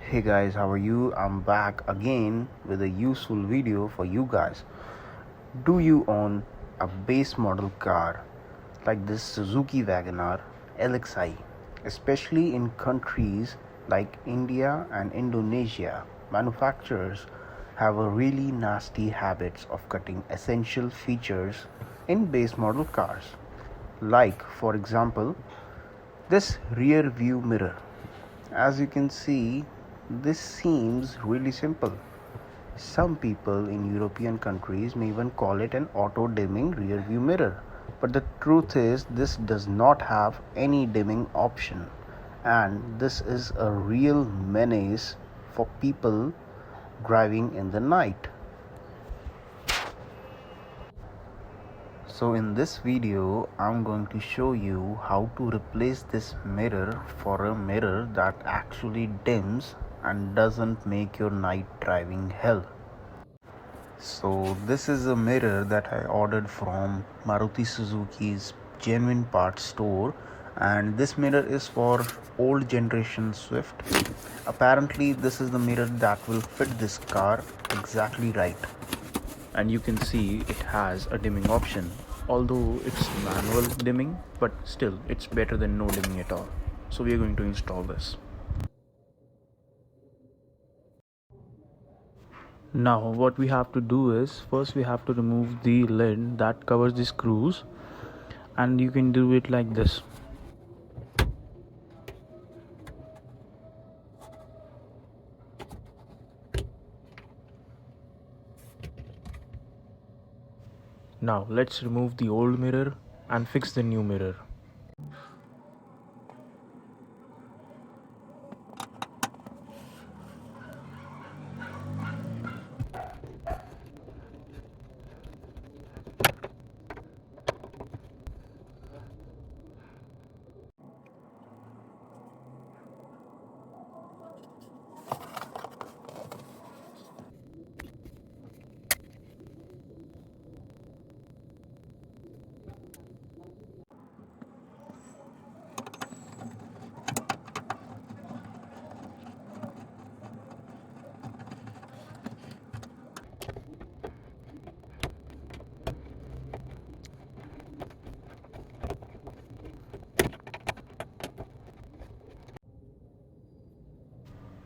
Hey guys, how are you? I'm back again with a useful video for you guys. Do you own a base model car like this Suzuki Wagon R LXI? Especially in countries like India and Indonesia, manufacturers have a really nasty habits of cutting essential features in base model cars. Like, for example, this rear view mirror. As you can see, this seems really simple. Some people in European countries may even call it an auto dimming rear view mirror. But the truth is, this does not have any dimming option, and this is a real menace for people driving in the night. So in this video, I'm going to show you how to replace this mirror for a mirror that actually dims and doesn't make your night driving hell. So this is a mirror that I ordered from Maruti Suzuki's genuine parts store, and this mirror is for old generation Swift. Apparently this is the mirror that will fit this car exactly right. And you can see it has a dimming option, although it's manual dimming, but still it's better than no dimming at all. So we are going to install this. Now what we have to do is, first we have to remove the lid that covers the screws, and you can do it like this. Now let's remove the old mirror and fix the new mirror.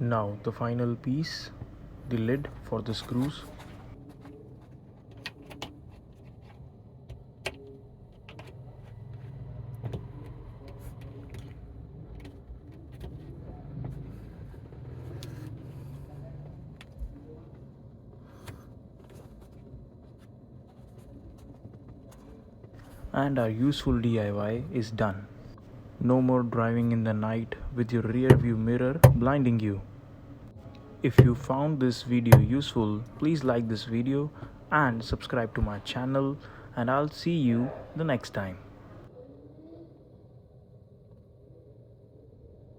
Now the final piece, the lid for the screws. And our useful DIY is done. No more driving in the night with your rear view mirror blinding you. If you found this video useful, please like this video and subscribe to my channel, and I'll see you the next time.